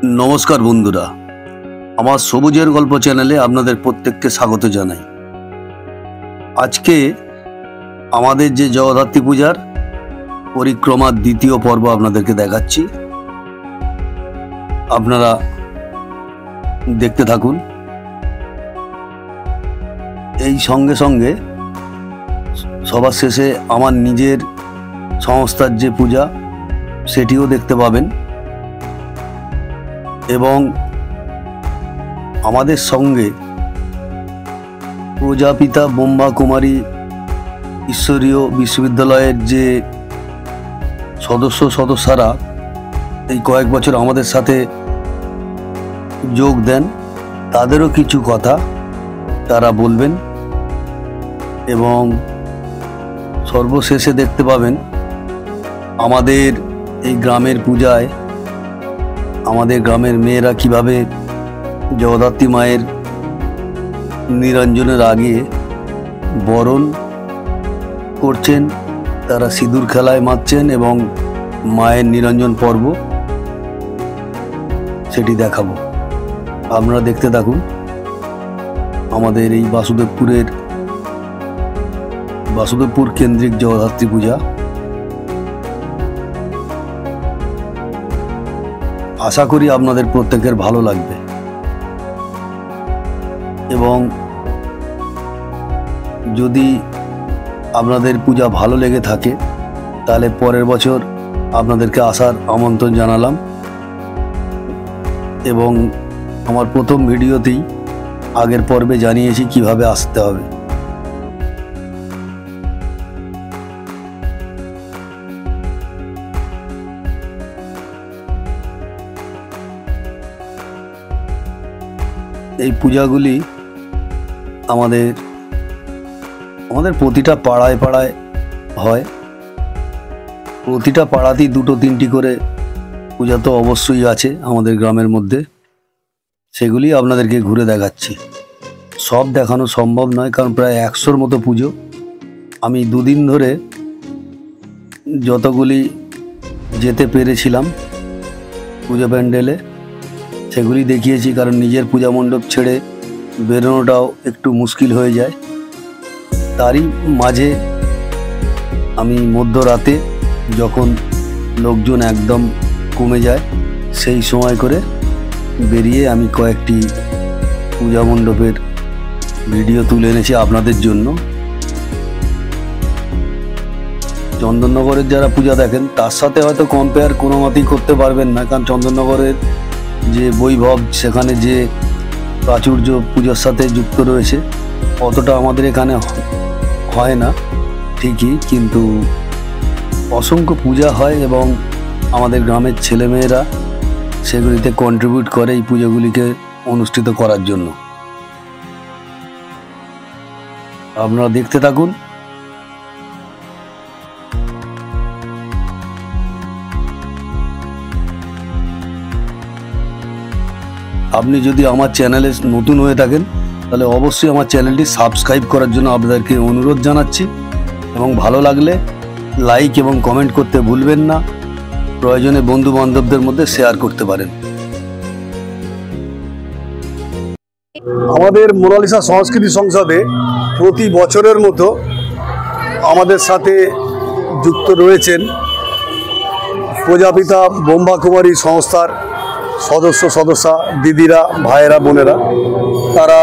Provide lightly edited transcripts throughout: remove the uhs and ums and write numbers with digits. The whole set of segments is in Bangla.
नमस्कार बंधुरा आमार सबुजेर गल्प चैनेले आपनादेर प्रत्येकके स्वागत जानाई। आज के आमादेर जे जगद्धात्री पूजार परिक्रमा द्वितीय पर्व आपनादेरके देखाच्छि, आपनारा देखते थाकुन। एई संगे संगे सबार शेषे आमार निजेर संस्थार जे पूजा सेटिओ देखते पाबेन एवं आमादेर संगे प्रजापिता ब्रह्मा कुमारी ईश्वरीय विश्वविद्यालयेर जे सदस्यरा এই কয়েক বছর আমাদের সাথে যোগ দেন, তাদেরও কিছু কথা তারা বলবেন এবং সর্বশেষে দেখতে পাবেন আমাদের এই গ্রামের পূজায় আমাদের গ্রামের মেয়েরা কিভাবে জগদ্ধাত্রী মায়ের নিরঞ্জনের আগে বরণ করছেন, তারা সিঁদুর খেলায় মাতছেন এবং মায়ের নিরঞ্জন পর্ব সেটি দেখাবো। আপনারা দেখতে থাকুন আমাদের এই বাসুদেবপুর কেন্দ্রিক জগদ্ধাত্রী পূজা। आशा करी आपनादेर प्रत्येकेर भालो लागबे एवं यदि आपनादेर पूजा भालो लेगे थाके ताहले परेर बछर आपनादेरके आसार आमंत्रण जानालाम एवं आमार प्रथम भिडियोतेई आगेर पर्वे जानिয়েছি किभाबे आसते होबे। এই পূজাগুলি আমাদের প্রতিটা পাড়ায় পাড়ায় হয়। প্রতিটা পাড়াতেই দুটো তিনটি করে পূজা তো অবশ্যই আছে আমাদের গ্রামের মধ্যে, সেগুলি আপনাদেরকে ঘুরে দেখাচ্ছি। সব দেখানো সম্ভব নয় কারণ প্রায় 100-র মতো পুজো। আমি দুদিন ধরে যতগুলি যেতে পেরেছিলাম পূজা প্যান্ডেলে সেগুলি দেখিয়েছি, কারণ নিজের পূজা মণ্ডপ ছেড়ে বেরোনোটাও একটু মুশকিল হয়ে যায়। তারই মাঝে আমি মধ্যরাতে যখন লোকজন একদম কমে যায় সেই সময় করে বেরিয়ে আমি কয়েকটি পূজা মণ্ডপের ভিডিও তুলে এনেছি আপনাদের জন্য। চন্দননগরের যারা পূজা দেখেন তার সাথে হয়তো কম্পেয়ার কোনো মতেই করতে পারবেন না, কারণ চন্দননগরের যে বৈভব সেখানে যে প্রাচুর্য পূজার সাথে যুক্ত রয়েছে অতটা আমাদের এখানে হয় না ঠিকই, কিন্তু অসংখ্য পূজা হয় এবং আমাদের গ্রামের ছেলেমেয়েরা সেগুলিতে কন্ট্রিবিউট করে এই পুজোগুলিকে অনুষ্ঠিত করার জন্য। আপনারা দেখতে থাকুন। আপনি যদি আমার চ্যানেলে নতুন হয়ে থাকেন তাহলে অবশ্যই আমার চ্যানেলটি সাবস্ক্রাইব করার জন্য আপনাদেরকে অনুরোধ জানাচ্ছি এবং ভালো লাগলে লাইক এবং কমেন্ট করতে ভুলবেন না। প্রয়োজনে বন্ধু বান্ধবদের মধ্যে শেয়ার করতে পারেন। আমাদের মোনালিসা সংস্কৃতি সংসদে প্রতি বছরের মতো আমাদের সাথে যুক্ত রয়েছেন প্রজাপিতা ব্রহ্মা কুমারী সংস্থার সদস্যা দিদিরা, ভাইয়েরা, বোনেরা। তারা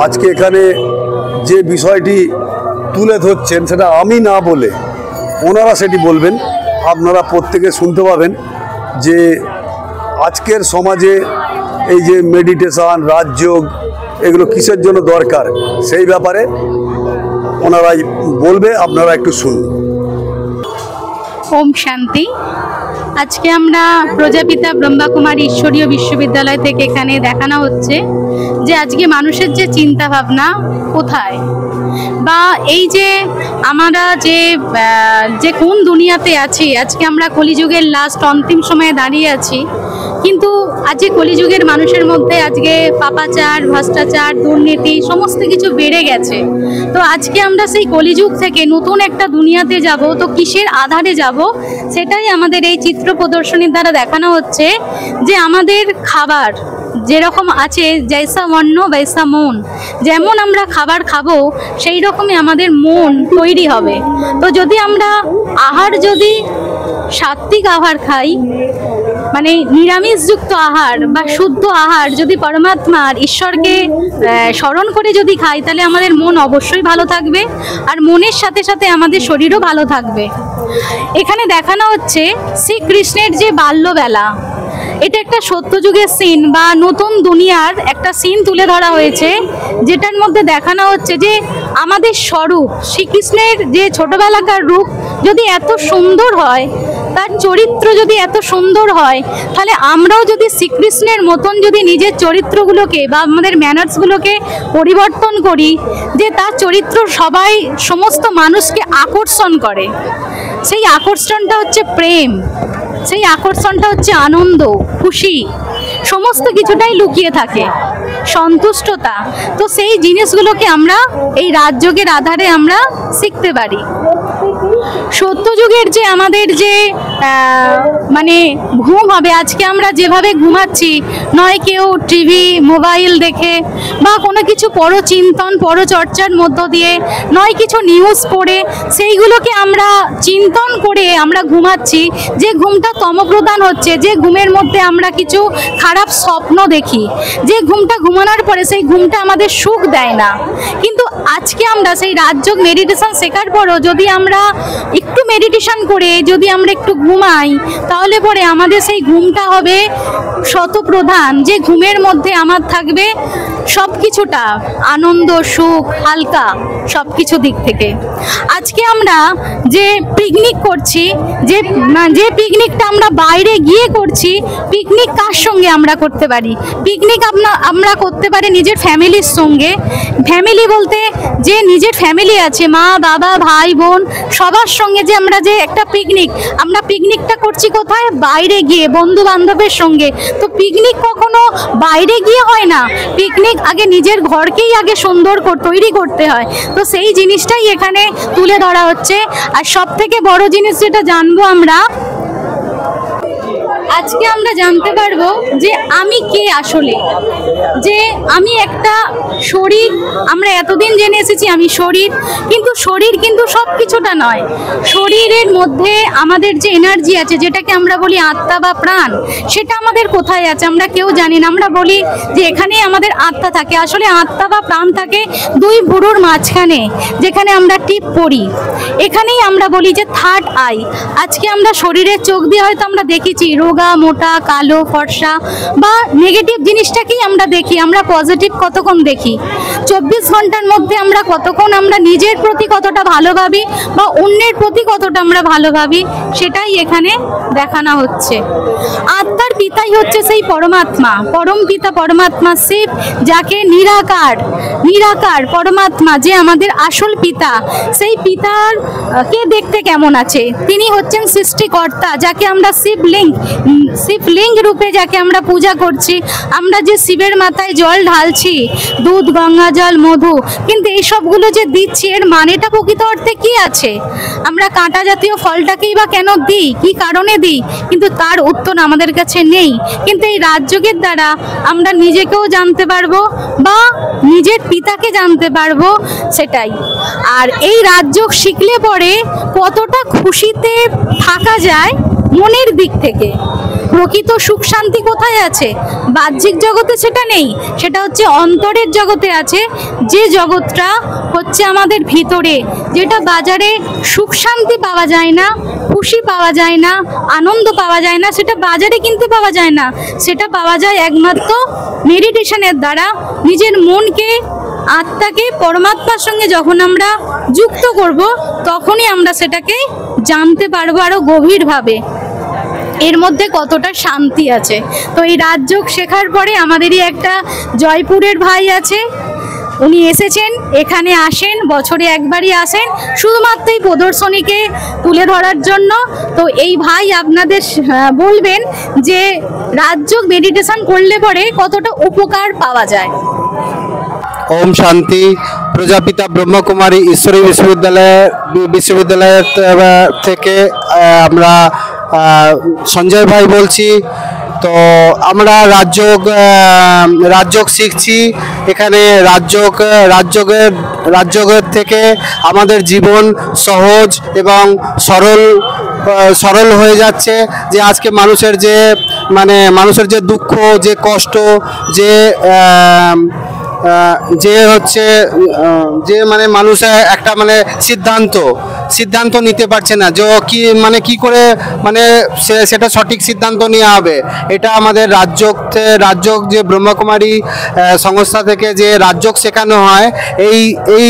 আজকে এখানে যে বিষয়টি তুলে ধরছেন সেটা আমি না বলে ওনারা সেটি বলবেন। আপনারা প্রত্যেকে শুনতে পাবেন যে আজকের সমাজে এই যে মেডিটেশন, রাজযোগ এগুলো কিসের জন্য দরকার সেই ব্যাপারে ওনারাই বলবে, আপনারা একটু শুনুন। ओम शांति। आज के আমরা প্রজাপিতা ব্রহ্মা কুমারী ঈশ্বরীয় বিশ্ববিদ্যালয় থেকে এখানে দেখানো হচ্ছে যে আজকে মানুষের যে চিন্তা ভাবনা কোথায়, বা এই যে আমরা যে কোন দুনিয়াতে আছি, আজকে আমরা কলিযুগের লাস্ট অন্তিম সময়ে দাঁড়িয়ে আছি, কিন্তু আজকে কলিযুগের মানুষের মধ্যে আজকে পাপাচার, ভ্রষ্টাচার, দুর্নীতি সমস্ত কিছু বেড়ে গেছে। তো আজকে আমরা সেই কলিযুগ থেকে নতুন একটা দুনিয়াতে যাব, তো কিসের আধারে যাব সেটাই আমাদের এই চিত্র প্রদর্শনীর দ্বারা দেখানো হচ্ছে, যে আমাদের খাবার যেরকম আছে, জৈসা বর্ণ বৈসা মন, যেমন আমরা খাবার খাবো সেই রকমই আমাদের মন তৈরি হবে। তো যদি আমরা যদি সাত্বিক আহার খাই, মানে নিরামিষযুক্ত আহার বা শুদ্ধ আহার যদি পরমাত্মার ঈশ্বরকে স্মরণ করে যদি খাই, তাহলে আমাদের মন অবশ্যই ভালো থাকবে, আর মনের সাথে সাথে আমাদের শরীরও ভালো থাকবে। এখানে দেখানো হচ্ছে শ্রীকৃষ্ণের যে বাল্যবেলা, এটা একটা সত্যযুগের সিন বা নতুন দুনিয়ার একটা সিন তুলে ধরা হয়েছে, যেটার মধ্যে দেখানো হচ্ছে যে আমাদের স্বরূপ শ্রীকৃষ্ণের যে ছোটবেলাকার রূপ যদি এত সুন্দর হয়, তার চরিত্র যদি এত সুন্দর হয়, তাহলে আমরাও যদি শ্রীকৃষ্ণের মতন যদি নিজের চরিত্রগুলোকে বা আমাদের ম্যানার্সগুলোকে পরিবর্তন করি, যে তার চরিত্র সমস্ত মানুষকে আকর্ষণ করে, সেই আকর্ষণটা হচ্ছে প্রেম, সেই আকর্ষণটা হচ্ছে আনন্দ, খুশি, সমস্ত কিছুটাই লুকিয়ে থাকে, সন্তুষ্টতা। তো সেই জিনিসগুলোকে আমরা এই রাজযোগের আধারে আমরা শিখতে পারি। সত্যযুগের যে আমাদের যে মানে ঘুম হবে, আজকে আমরা যেভাবে ঘুমাচ্ছি, নয় কেউ টিভি মোবাইল দেখে বা কোনো কিছু পরচিন্তন পরচর্চার মধ্য দিয়ে, নয় কিছু নিউজ পড়ে সেইগুলোকে আমরা চিন্তন করে আমরা ঘুমাচ্ছি, যে ঘুমটা তমপ্রধান হচ্ছে, যে ঘুমের মধ্যে আমরা কিছু খারাপ স্বপ্ন দেখি, যে ঘুমটা ঘুমানোর পরে সেই ঘুমটা আমাদের সুখ দেয় না। কিন্তু আজকে আমরা সেই রাজযোগ মেডিটেশন শেখার পরও যদি আমরা একটু মেডিটেশন করে যদি আমরা একটু ঘুমাই, তাহলে পরে আমাদের সেই ঘুমটা হবে শতপ্রধান, যে ঘুমের মধ্যে আমার থাকবে সব কিছুটা আনন্দ, সুখ, হালকা সব কিছু দিক থেকে। আজকে আমরা যে পিকনিক করছি, যে পিকনিকটা আমরা বাইরে গিয়ে করছি, পিকনিক কার সঙ্গে আমরা করতে পারি? পিকনিক আমরা করতে পারি নিজের ফ্যামিলির সঙ্গে। ফ্যামিলি বলতে যে নিজের ফ্যামিলি আছে, মা বাবা ভাই বোন সবার সঙ্গে, যে আমরা যে একটা আমরা পিকনিকটা করছি কোথায়? বাইরে গিয়ে, বন্ধু বান্ধবের সঙ্গে। তো পিকনিক কখনো বাইরে গিয়ে হয় না, পিকনিক আগে নিজের ঘরকেই আগে সুন্দর তৈরি করতে হয়। তো সেই জিনিসটাই এখানে তুলে ধরা হচ্ছে। আর সব থেকে বড় জিনিস যেটা জানবো আমরা, আজকে আমরা জানতে পারবো যে আমি কে আসলে, যে আমি একটা শরীর। আমরা এতদিন জেনে এসেছি আমি শরীর, কিন্তু শরীর কিন্তু সব কিছুটা নয়। শরীরের মধ্যে আমাদের যে এনার্জি আছে, যেটাকে আমরা বলি আত্মা বা প্রাণ, সেটা আমাদের কোথায় আছে আমরা কেউ জানি না। আমরা বলি যে এখানেই আমাদের আত্মা থাকে, আসলে আত্মা বা প্রাণ থাকে দুই ভুরুর মাঝখানে, যেখানে আমরা টিপ পড়ি, এখানেই আমরা বলি যে থার্ড আই। আজকে আমরা শরীরের চোখ দিয়ে হয়তো আমরা দেখেছি রোগা, মোটা, কালো, ফর্সা বা নেগেটিভ জিনিসটাকেই আমরা দেখি। আমরা পজিটিভ কতক্ষণ দেখি? 24 ঘন্টার মধ্যে আমরা কতক্ষণ আমরা নিজের প্রতি কতটা ভালো ভাবি বা অন্যের প্রতি কতটা আমরা ভালো ভাবি, সেটাই এখানে দেখানো হচ্ছে। আত্মার পিতাই হচ্ছে সেই পরমাত্মা, পরম পিতা পরমাত্মা শিব, যাকে নিরাকার পরমাত্মা, যে আমাদের আসল পিতা, সেই পিতার কে দেখতে কেমন আছে? তিনি হচ্ছেন সৃষ্টিকর্তা, যাকে আমরা শিবলিঙ্গ রূপে যাকে আমরা পূজা করছি। আমরা যে শিবের মাথায় জল ঢালছি, দুধ, গঙ্গা জল, মধু, কিন্তু এই সবগুলো যে দিচ্ছি, এর মানেটা প্রকৃত অর্থে কি আছে? আমরা কাঁটা জাতীয় ফলটাকেই বা কেন দিই, কি কারণে দিই? কিন্তু তার উত্তর আমাদের কাছে নেই। কিন্তু এই রাজযোগের দ্বারা আমরা নিজেকেও জানতে পারবো বা নিজের পিতাকে জানতে পারবো, সেটাই। আর এই রাজযোগ শিখলে পরে কতটা খুশিতে থাকা যায় মনের দিক থেকে। প্রকৃত সুখ শান্তি কোথায় আছে? বাহ্যিক জগতে সেটা নেই, সেটা হচ্ছে অন্তরের জগতে আছে, যে জগৎটা হচ্ছে আমাদের ভিতরে, যেটা বাজারে সুখ শান্তি পাওয়া যায় না, খুশি পাওয়া যায় না, আনন্দ পাওয়া যায় না, সেটা বাজারে কিনতে পাওয়া যায় না। সেটা পাওয়া যায় একমাত্র মেডিটেশনের দ্বারা। নিজের মনকে, আত্মাকে পরমাত্মার সঙ্গে যখন আমরা যুক্ত করব, তখনই আমরা সেটাকে জানতে পারবো আরো গভীরভাবে এর মধ্যে কতটা শান্তি আছে। তো এই রাজযোগ শেখার পরে আমাদেরই একটা জয়পুরের ভাই আছে, উনি এসেছেন, এখানে আসেন, বছরে একবারই আসেন শুধুমাত্র এই প্রদর্শনীকে তুলে ধরার জন্য। তো এই ভাই আপনাদের বলবেন যে রাজযোগ মেডিটেশন করলে পরে কতটা উপকার পাওয়া যায়। ওম শান্তি। প্রজাপিতা ব্রহ্মকুমারী ঈশ্বরী বিশ্ববিদ্যালয়ের থেকে আমরা সঞ্জয় ভাই বলছি। তো আমরা রাজযোগ শিখছি এখানে। রাজযোগের থেকে আমাদের জীবন সহজ এবং সরল হয়ে যাচ্ছে। যে আজকে মানুষের যে দুঃখ, যে কষ্ট, যে মানুষ একটা সিদ্ধান্ত নিতে পারছে না, যে কি করে সেটা সঠিক সিদ্ধান্ত নেওয়া হবে। এটা আমাদের রাজযোগ যে ব্রহ্মকুমারী সংস্থা থেকে যে রাজযোগ শেখানো হয়, এই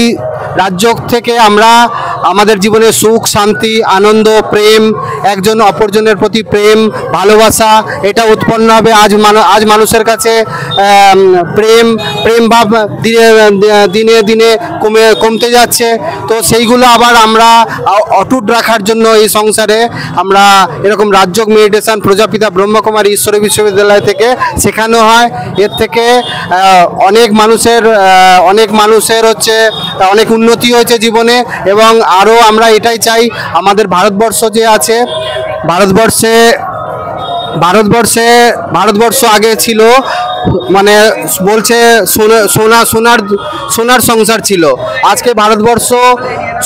রাজযোগ থেকে আমরা আমাদের জীবনে সুখ, শান্তি, আনন্দ, প্রেম, একজন অপরজনের প্রতি প্রেম, ভালোবাসা এটা উৎপন্ন হবে। আজ মানুষের কাছে প্রেম ভাব দিনে দিনে কমতে যাচ্ছে। তো সেইগুলো আবার আমরা অটুট রাখার জন্য এই সংসারে আমরা এরকম রাজযোগ মেডিটেশন প্রজাপিতা ব্রহ্মকুমারী ঈশ্বরী বিশ্ববিদ্যালয় থেকে শেখানো হয়। এর থেকে অনেক মানুষের হচ্ছে অনেক উন্নতি হয়েছে জীবনে। এবং আরও আমরা এটাই চাই, আমাদের ভারতবর্ষ যে আছে, ভারতবর্ষ আগে ছিল বলছে সোনার সংসার ছিল। আজকে ভারতবর্ষ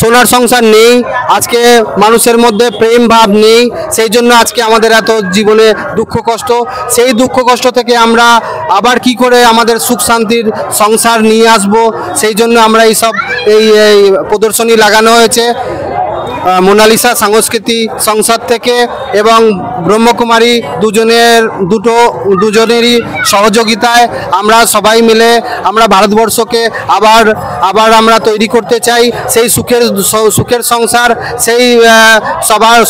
সোনার সংসার নেই। আজকে মানুষের মধ্যে প্রেম ভাব নেই। সেই জন্য আজকে আমাদের এত জীবনে দুঃখ কষ্ট। সেই দুঃখ কষ্ট থেকে আমরা আবার কি করে আমাদের সুখ শান্তির সংসার নিয়ে আসব, সেই জন্য আমরা এই প্রদর্শনী লাগানো হয়েছে মোনালিসা সাংস্কৃতিক সংসদ থেকে এবং ব্রহ্মকুমারী দুজনেরই সহযোগিতায় আমরা সবাই মিলে আমরা ভারতবর্ষকে আবার আমরা তৈরি করতে চাই। সেই সুখের সংসার, সেই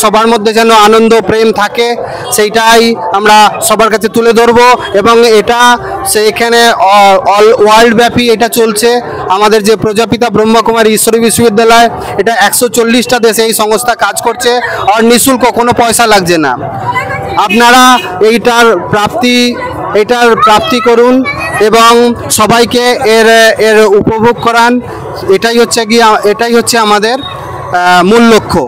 সবার মধ্যে যেন আনন্দ প্রেম থাকে, সেইটাই আমরা সবার কাছে তুলে ধরবো। এবং এটা সেইখানে ওয়ার্ল্ড ব্যাপী এটা চলছে। আমাদের যে প্রজাপিতা ব্রহ্মকুমারী ঈশ্বরী বিশ্ববিদ্যালয়, এটা 140টা দেশে এই সংস্থা কাজ করছে, আর নিঃশুল্ক, কোনো পয়সা লাগছে না। আপনারা এইটার প্রাপ্তি করুন এবং সবাইকে এর উপভোগ করান। এটাই হচ্ছে আমাদের মূল লক্ষ্য।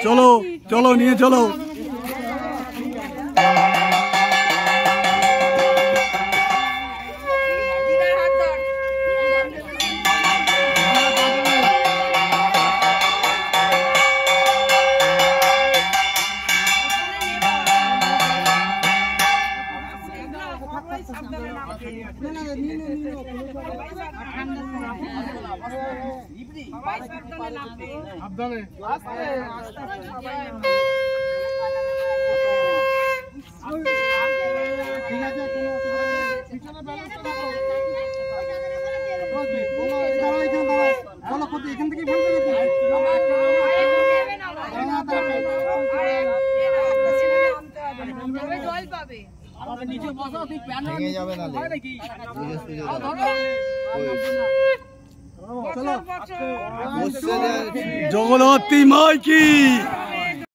চলো চলো নিয়ে চলো। জগন্নাথী মাই কি।